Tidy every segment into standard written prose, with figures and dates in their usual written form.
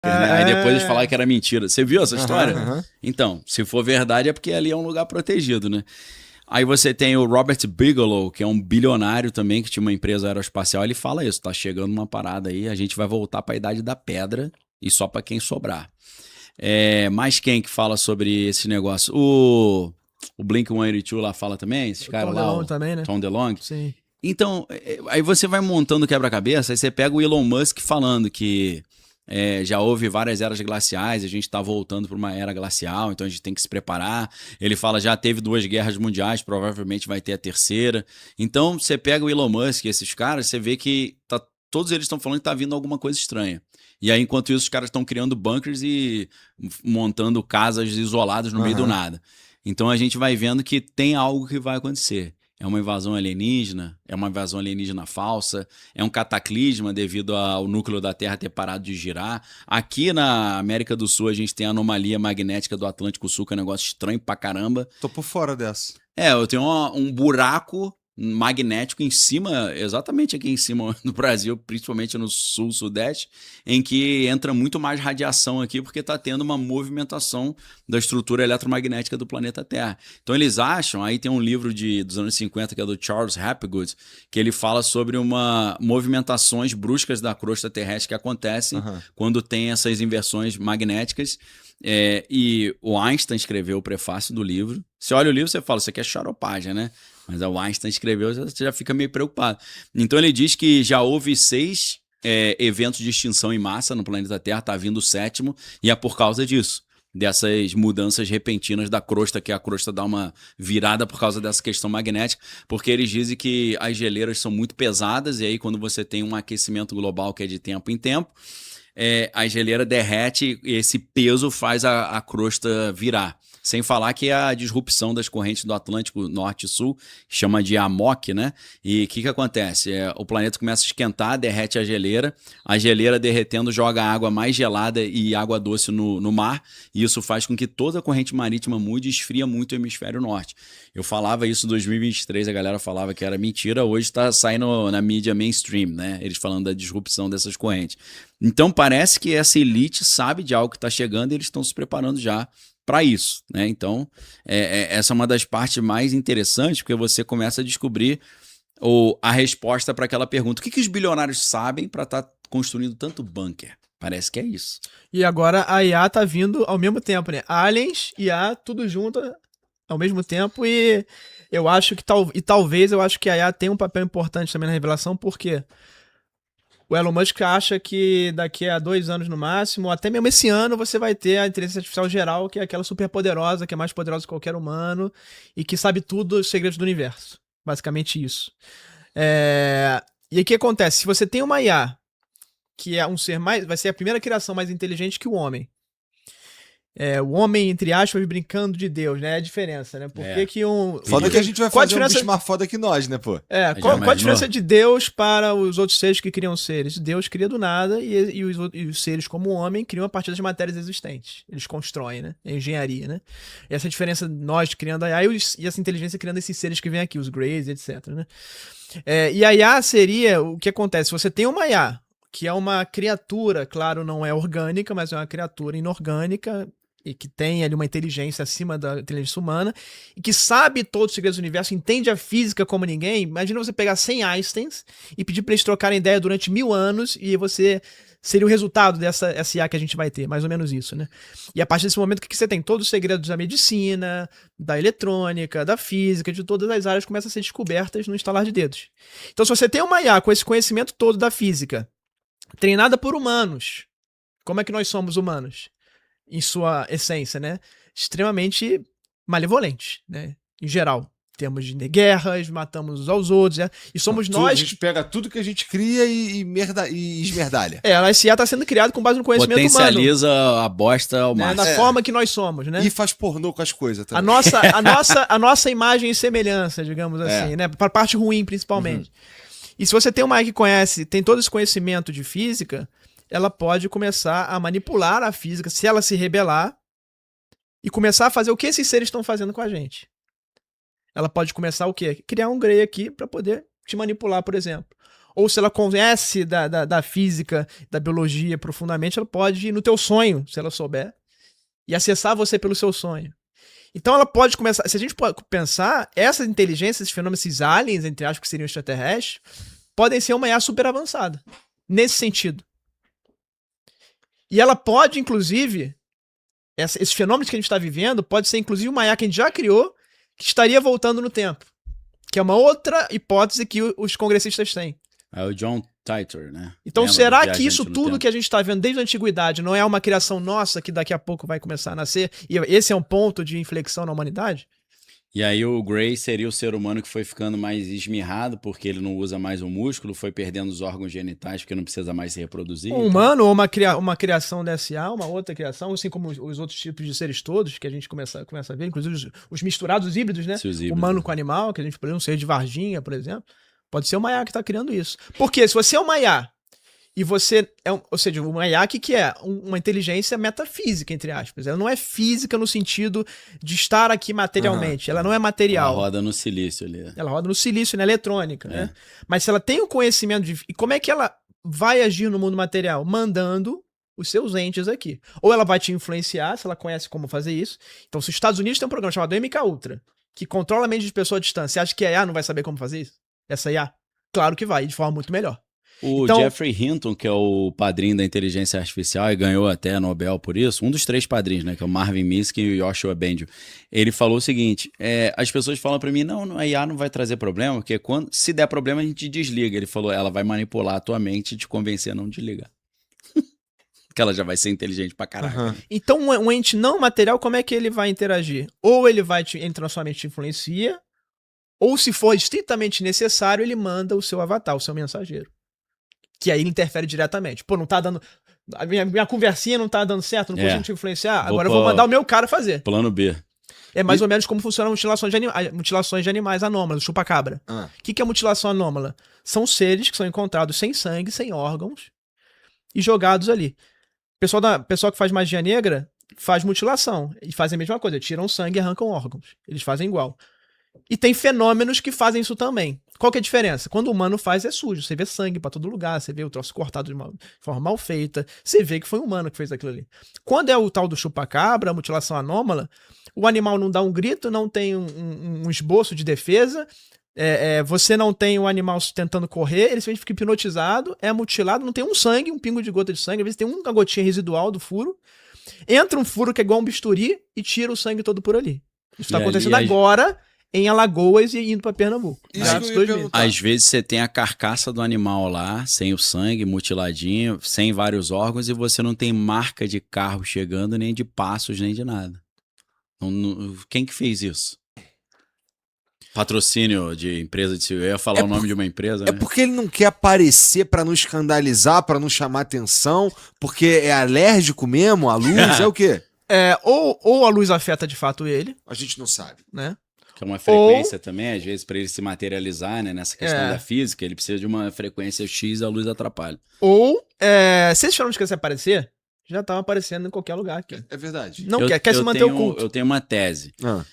né? Aí depois eles falaram que era mentira. Você viu essa história? aham. Então, se for verdade é porque ali é um lugar protegido, né? Aí você tem o Robert Bigelow, que é um bilionário também, que tinha uma empresa aeroespacial. Ele fala isso, tá chegando uma parada aí, a gente vai voltar para a Idade da Pedra e só para quem sobrar. Mais quem que fala sobre esse negócio? O Blink-182 lá fala também, esses O caras Tom lá, DeLonge o também, né? Tom DeLonge. Sim. Então, aí você vai montando o quebra-cabeça, aí você pega o Elon Musk falando que já houve várias eras glaciais, a gente está voltando para uma era glacial, então a gente tem que se preparar. Ele fala já teve 2 guerras mundiais, provavelmente vai ter a terceira. Então, você pega o Elon Musk e esses caras, você vê que todos eles estão falando que está vindo alguma coisa estranha. E aí, enquanto isso, os caras estão criando bunkers e montando casas isoladas no meio do nada. Então, a gente vai vendo que tem algo que vai acontecer. É uma invasão alienígena, é uma invasão alienígena falsa, é um cataclisma devido ao núcleo da Terra ter parado de girar. Aqui na América do Sul a gente tem a anomalia magnética do Atlântico Sul, que é um negócio estranho pra caramba. Tô por fora dessa. Eu tenho um buraco magnético em cima, exatamente aqui em cima no Brasil, principalmente no sul, sudeste, em que entra muito mais radiação aqui porque está tendo uma movimentação da estrutura eletromagnética do planeta Terra. Então eles acham, aí tem um livro dos anos 50 que é do Charles Hapgood, que ele fala sobre movimentações bruscas da crosta terrestre que acontecem quando tem essas inversões magnéticas. E o Einstein escreveu o prefácio do livro. Você olha o livro e você fala, isso aqui é xaropagem, né? Mas o Einstein escreveu, você já fica meio preocupado. Então ele diz que já houve 6 eventos de extinção em massa no planeta Terra, está vindo o 7º, e é por causa disso. Dessas mudanças repentinas da crosta, que a crosta dá uma virada por causa dessa questão magnética, porque eles dizem que as geleiras são muito pesadas, e aí quando você tem um aquecimento global que é de tempo em tempo, a geleira derrete e esse peso faz a crosta virar. Sem falar que a disrupção das correntes do Atlântico Norte e Sul, chama de AMOC, né? E o que acontece? O planeta começa a esquentar, derrete a geleira derretendo joga água mais gelada e água doce no mar, e isso faz com que toda a corrente marítima mude e esfria muito o hemisfério norte. Eu falava isso em 2023, a galera falava que era mentira, hoje está saindo na mídia mainstream, né? Eles falando da disrupção dessas correntes. Então parece que essa elite sabe de algo que está chegando e eles estão se preparando já para isso, né? Então, essa é uma das partes mais interessantes, porque você começa a descobrir a resposta para aquela pergunta. O que os bilionários sabem para estar construindo tanto bunker? Parece que é isso. E agora a IA tá vindo ao mesmo tempo, né? Aliens, IA, tudo junto ao mesmo tempo, e eu acho que talvez eu acho que a IA tem um papel importante também na revelação, porque o Elon Musk acha que daqui a 2 anos no máximo, até mesmo esse ano, você vai ter a inteligência artificial geral, que é aquela super poderosa, que é mais poderosa que qualquer humano, e que sabe tudo os segredos do universo. Basicamente isso. E aí o que acontece? Se você tem uma IA, que é um ser mais... vai ser a primeira criação mais inteligente que o homem. O homem, entre aspas, brincando de Deus, né? É a diferença, né? Por que Foda que a gente vai qual a fazer um diferença... bicho mais foda que nós, né, pô? Qual a diferença de Deus para os outros seres que criam seres? Deus cria do nada e os seres como o homem criam a partir das matérias existentes. Eles constroem, né? É engenharia, né? E essa diferença, nós criando a IA e essa inteligência criando esses seres que vêm aqui, os Greys, etc, né? E a IA seria o que acontece. Você tem uma IA, que é uma criatura, claro, não é orgânica, mas é uma criatura inorgânica, e que tem ali uma inteligência acima da inteligência humana, e que sabe todos os segredos do universo, entende a física como ninguém. Imagina você pegar 100 Einsteins e pedir para eles trocarem ideia durante 1000 anos, e você seria o resultado dessa IA que a gente vai ter, mais ou menos isso, né? E a partir desse momento, o que você tem? Todos os segredos da medicina, da eletrônica, da física, de todas as áreas começam a ser descobertas no estalar de dedos. Então, se você tem uma IA com esse conhecimento todo da física, treinada por humanos, como é que nós somos humanos? Em sua essência, né? Extremamente malevolente, né? Em geral. Temos guerras, matamos uns aos outros, né? E somos nós... A gente pega tudo que a gente cria e esmerdalha. A SIA está sendo criada com base no conhecimento humano. Potencializa a bosta ao máximo. Da forma que nós somos, né? E faz pornô com as coisas também. A nossa imagem e semelhança, digamos assim, né? Para a parte ruim, principalmente. E se você tem uma AI que tem todo esse conhecimento de física, ela pode começar a manipular a física, se ela se rebelar, e começar a fazer o que esses seres estão fazendo com a gente. Ela pode começar o quê? Criar um Grey aqui para poder te manipular, por exemplo. ou se ela conhece da física, da biologia profundamente, ela pode ir no teu sonho, se ela souber, e acessar você pelo seu sonho. Então ela pode começar, se a gente pode pensar, essa inteligência, esses fenômenos, esses aliens, entre aspas, que seriam extraterrestres, podem ser uma IA super avançada, nesse sentido. E ela pode, inclusive, esses fenômenos que a gente está vivendo, pode ser inclusive uma IA que a gente já criou, que estaria voltando no tempo. Que é uma outra hipótese que os congressistas têm. É o John Titor, né? Então, Lembra será do que Viajante isso no tudo Tempo? que a gente está vendo desde a antiguidade não é uma criação nossa que daqui a pouco vai começar a nascer? E esse é um ponto de inflexão na humanidade? E aí o Gray seria o ser humano que foi ficando mais esmirrado porque ele não usa mais o músculo, foi perdendo os órgãos genitais porque não precisa mais se reproduzir. Um humano ou uma criação dessa IA, uma outra criação, assim como os outros tipos de seres todos que a gente começa a ver, inclusive os misturados híbridos, né? Se os híbridos, Humano né? com animal, que a gente, por exemplo, um ser de Varginha, por exemplo. Pode ser uma IA que está criando isso. Porque se você é uma IA e você é, ou seja, uma IA que é uma inteligência metafísica, entre aspas. Ela não é física no sentido de estar aqui materialmente. Ela não é Ela material. roda no silício ali. Ela roda no silício, na eletrônica, né? Mas se ela tem o conhecimento de... E como é que ela vai agir no mundo material? Mandando os seus entes aqui. Ou ela vai te influenciar, se ela conhece como fazer isso. Então, se os Estados Unidos tem um programa chamado MK Ultra, que controla a mente de pessoa à distância, você acha que a IA não vai saber como fazer isso? Essa IA? Claro que vai, de forma muito melhor. O Então- Jeffrey Hinton, que é o padrinho da inteligência artificial e ganhou até Nobel por isso, um dos 3 padrinhos, né, que é o Marvin Minsky e o Yoshua Bengio, ele falou o seguinte, as pessoas falam pra mim, não, a IA não vai trazer problema, porque se der problema a gente desliga. Ele falou, ela vai manipular a tua mente e te convencer a não desligar. Que ela já vai ser inteligente pra caraca. Aham. Então, um ente não material, como é que ele vai interagir? Ou ele vai entra na sua mente e te influencia, ou se for estritamente necessário, ele manda o seu avatar, o seu mensageiro. Que aí ele interfere diretamente. Pô, não tá dando... A minha conversinha não tá dando certo, não consigo te influenciar. Vou Agora eu vou mandar o meu cara fazer. Plano B. É mais ou menos como funcionam mutilações de animais anômalas, chupa-cabra. Ah. O que é mutilação anômala? São seres que são encontrados sem sangue, sem órgãos, e jogados ali. Pessoal que faz magia negra faz mutilação. E fazem a mesma coisa, tiram sangue e arrancam órgãos. Eles fazem igual. E tem fenômenos que fazem isso também. Qual que é a diferença? Quando o humano faz, é sujo. Você vê sangue pra todo lugar, você vê o troço cortado de forma mal feita, você vê que foi o humano que fez aquilo ali. Quando é o tal do chupa-cabra, a mutilação anômala, o animal não dá um grito, não tem um esboço de defesa, você não tem o animal tentando correr, ele simplesmente fica hipnotizado, é mutilado, não tem um sangue, um pingo de gota de sangue, às vezes tem uma gotinha residual do furo, entra um furo que é igual um bisturi e tira o sangue todo por ali. Isso está E acontecendo ali, agora em Alagoas e indo para Pernambuco. Isso Tá? que eu ia 2000. perguntar. Às vezes você tem a carcaça do animal lá, sem o sangue, mutiladinho, sem vários órgãos, e você não tem marca de carro chegando, nem de passos, nem de nada. Quem que fez isso? Patrocínio de empresa de segurança. Eu ia falar o nome de uma empresa, É né? porque ele não quer aparecer pra não escandalizar, pra não chamar atenção, porque é alérgico mesmo à luz, é o quê? Ou a luz afeta de fato ele, A gente não sabe. né? Que é uma frequência também, às vezes, para ele se materializar, né? Nessa questão É. da física, ele precisa de uma frequência X e a luz atrapalha. Ou, se esses fenômenos quisessem aparecer, já estavam aparecendo em qualquer lugar aqui. É verdade. Não Eu- quer se eu manter tenho- oculto. Eu tenho uma tese. Ah.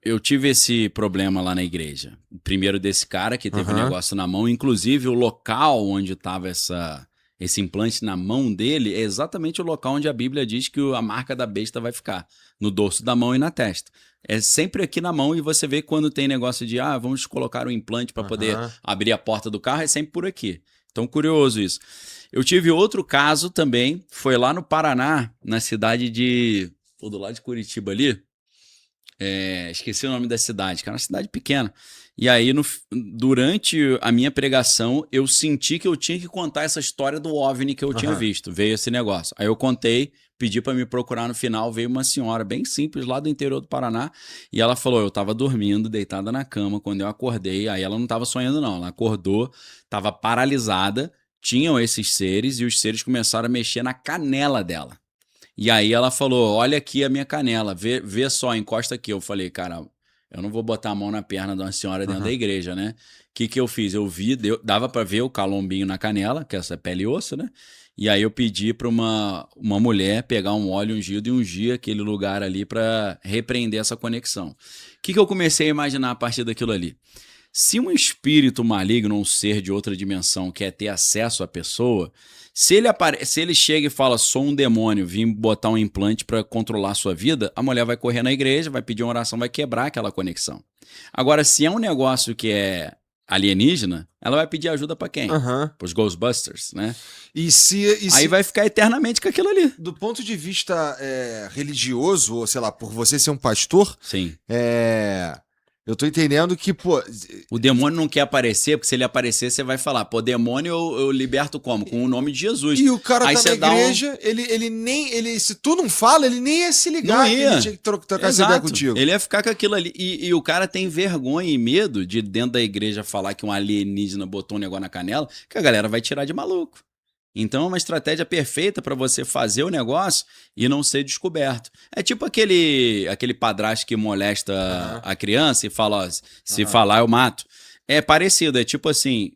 Eu tive esse problema lá na igreja. Primeiro desse cara que teve um Aham. negócio na mão, inclusive o local onde estava esse implante na mão dele é exatamente o local onde a Bíblia diz que a marca da besta vai ficar, no dorso da mão e na testa. É sempre aqui na mão e você vê quando tem negócio de, vamos colocar um implante para poder Aham. abrir a porta do carro, é sempre por aqui. Então, curioso isso. Eu tive outro caso também, foi lá no Paraná, na cidade do lado de Curitiba ali, esqueci o nome da cidade, que era uma cidade pequena. E aí, durante a minha pregação, eu senti que eu tinha que contar essa história do OVNI que eu tinha Aham. visto. Veio esse negócio. Aí eu contei, pedi pra me procurar no final, veio uma senhora bem simples lá do interior do Paraná, e ela falou, eu tava dormindo, deitada na cama, quando eu acordei, aí ela não tava sonhando não, ela acordou, tava paralisada, tinham esses seres, e os seres começaram a mexer na canela dela. E aí ela falou, olha aqui a minha canela, vê só, encosta aqui. Eu falei, cara, eu não vou botar a mão na perna de uma senhora dentro da igreja, né? O que eu fiz? Eu vi, dava pra ver o calombinho na canela, que é essa pele e osso, né? E aí eu pedi pra uma mulher pegar um óleo ungido e ungir aquele lugar ali pra repreender essa conexão. O que eu comecei a imaginar a partir daquilo ali? Se um espírito maligno, um ser de outra dimensão, quer ter acesso à pessoa, se ele chega e fala, sou um demônio, vim botar um implante para controlar a sua vida, a mulher vai correr na igreja, vai pedir uma oração, vai quebrar aquela conexão. Agora, se é um negócio que é alienígena, ela vai pedir ajuda para quem? Aham. Para os Ghostbusters, né? Aí vai ficar eternamente com aquilo ali. do ponto de vista religioso, ou sei lá, por você ser um pastor, Sim. eu tô entendendo que, pô... O demônio não quer aparecer, porque se ele aparecer, você vai falar, pô, demônio eu liberto como? Com o nome de Jesus. E o cara Aí tá você na igreja, se tu não fala, ele nem ia se ligar Não que ia. ele tinha que trocar essa ideia contigo. Ele ia ficar com aquilo ali. E o cara tem vergonha e medo de dentro da igreja falar que um alienígena botou um negócio na canela, que a galera vai tirar de maluco. Então é uma estratégia perfeita para você fazer o negócio e não ser descoberto. É tipo aquele padrasto que molesta a criança e fala, ó, se falar eu mato. É parecido, é tipo assim,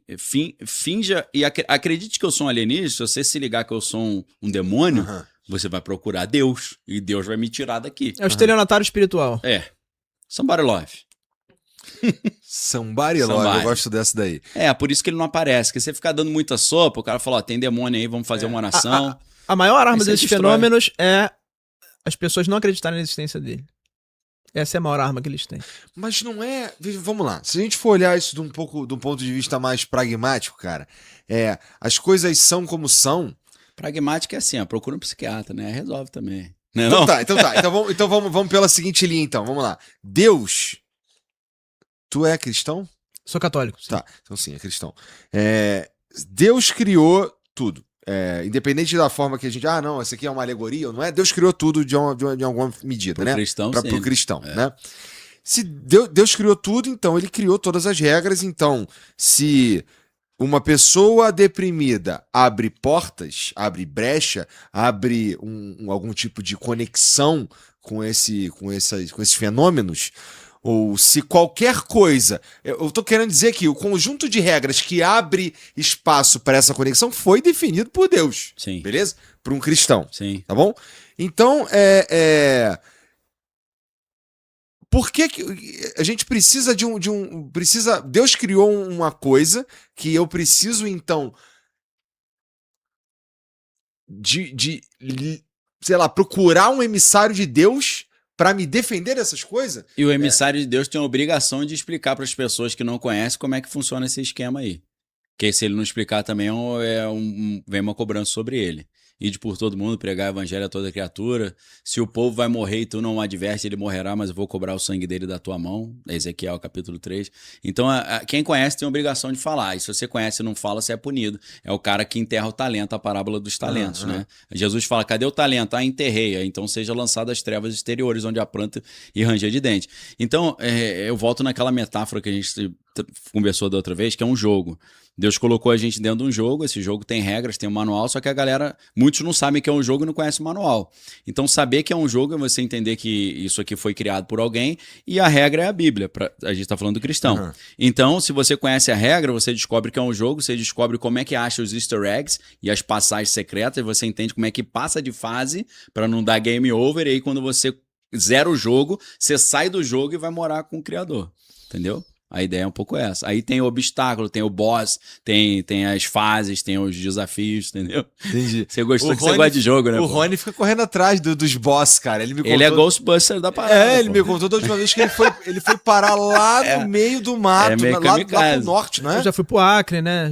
finja e acredite que eu sou um alienígena, se você se ligar que eu sou um demônio, você vai procurar Deus e Deus vai me tirar daqui. É o estelionatário espiritual. É, somebody love. Somebody love, eu gosto dessa daí. É, por isso que ele não aparece, porque você ficar dando muita sopa, o cara fala, ó, tem demônio aí, vamos fazer uma oração. A maior arma Isso aí desses destrói. fenômenos é as pessoas não acreditarem na existência dele. Essa é a maior arma que eles têm. Mas não é... Vamos lá, se a gente for olhar isso de um ponto de vista mais pragmático, cara, as coisas são como são. Pragmática é assim, ó, procura um psiquiatra, né? Resolve também. Não? Então tá. Então vamos pela seguinte linha, então. Vamos lá. Deus... Tu é cristão? Sou católico. Sim. Tá, então sim, é cristão. Deus criou tudo. Independente da forma que a gente... Ah, não, essa aqui é uma alegoria, ou não é? Deus criou tudo de alguma medida, Pro né? cristão, sim. Pro cristão, né? Se Deus criou tudo, então ele criou todas as regras. Então, se uma pessoa deprimida abre portas, abre brecha, abre algum tipo de conexão com esses fenômenos... Ou se qualquer coisa... Eu tô querendo dizer que o conjunto de regras que abre espaço para essa conexão foi definido por Deus. Sim. Beleza? Para um cristão. Sim. Tá bom? Então, por que a gente precisa Deus criou uma coisa que eu preciso, então, sei lá, procurar um emissário de Deus... Pra me defender dessas coisas? E o emissário de Deus tem a obrigação de explicar para as pessoas que não conhecem como é que funciona esse esquema aí. Porque se ele não explicar também, vem uma cobrança sobre ele. Ide por todo mundo, pregar o evangelho a toda criatura. Se o povo vai morrer e tu não o adverte, ele morrerá, mas eu vou cobrar o sangue dele da tua mão. Ezequiel, capítulo 3. Então, quem conhece tem a obrigação de falar. E se você conhece e não fala, você é punido. É o cara que enterra o talento, a parábola dos talentos, né? Jesus fala, cadê o talento? Ah, enterrei. Então seja lançado às trevas exteriores, onde há pranto e ranger de dente. Então, eu volto naquela metáfora que a gente conversou da outra vez, que é um jogo. Deus colocou a gente dentro de um jogo, esse jogo tem regras, tem um manual, só que a galera, muitos não sabem que é um jogo e não conhecem o manual. Então saber que é um jogo é você entender que isso aqui foi criado por alguém e a regra é a Bíblia, a gente está falando do cristão. Então, se você conhece a regra, você descobre que é um jogo, você descobre como é que acha os easter eggs e as passagens secretas, você entende como é que passa de fase para não dar game over, e aí quando você zera o jogo, você sai do jogo e vai morar com o criador, entendeu? A ideia é um pouco essa. Aí tem o obstáculo, tem o boss, tem as fases, tem os desafios, entendeu? Entendi. Você gostou que você gosta de jogo, né? O pô? Rony fica correndo atrás dos boss, cara. Ele é Ghostbuster da parada. Ele me contou da última vez que ele foi parar lá no meio do mato, lá pro norte, né? Eu já fui pro Acre, né?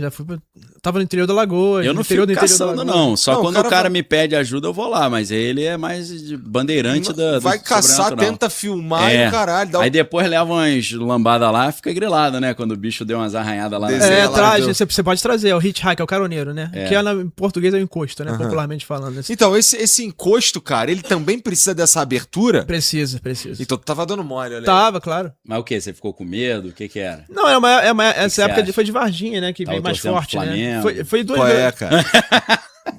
Tava no interior da Lagoa. Eu não fico caçando, não. Só quando o cara me pede ajuda, eu vou lá. Mas ele é mais de bandeirante do vai caçar, tenta filmar e o caralho. Aí depois leva umas lambadas lá, fica grilado, né? Quando o bicho deu umas arranhadas lá. Traz, você pode trazer, é o hitchhiker, é o caroneiro, né? Que em português é o encosto, né? Popularmente falando. Então, esse encosto, cara, ele também precisa dessa abertura? Precisa. Então tu tava dando mole, olha aí. Tava, claro. Mas o quê? Você ficou com medo? O que era? Não, essa época foi de Varginha, né? Que veio mais forte, né? Foi duas vezes. Cara?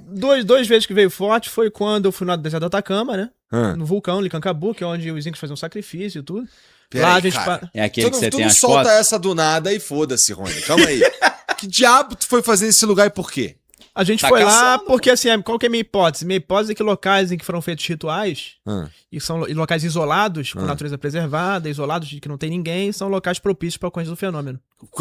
Duas vezes que veio forte foi quando eu fui no deserto do Atacama, né? No vulcão Licancabu, que é onde os incas faziam sacrifício e tudo. Lá a gente É aquele que você tem as fotos. Tu não solta fotos? essa do nada e foda-se, Rony. Calma aí. Que diabo tu foi fazer nesse lugar e por quê? A gente foi lá porque, assim, qual que é a minha hipótese? Minha hipótese é que locais em que foram feitos rituais, e são locais isolados, com natureza preservada, isolados de que não tem ninguém, são locais propícios para a ocorrência do fenômeno.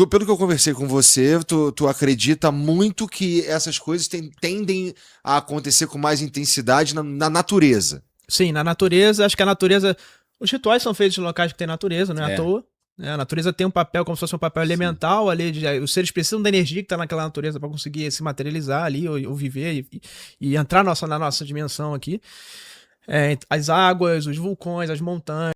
Pelo que eu conversei com você, tu acredita muito que essas coisas tendem a acontecer com mais intensidade na natureza. Sim, na natureza, acho que a natureza. Os rituais são feitos em locais que tem natureza, não é É. à toa. Né? A natureza tem um papel, como se fosse um papel elemental ali. Os seres precisam da energia que está naquela natureza para conseguir se materializar ali, ou viver e entrar na nossa dimensão aqui. As águas, os vulcões, as montanhas.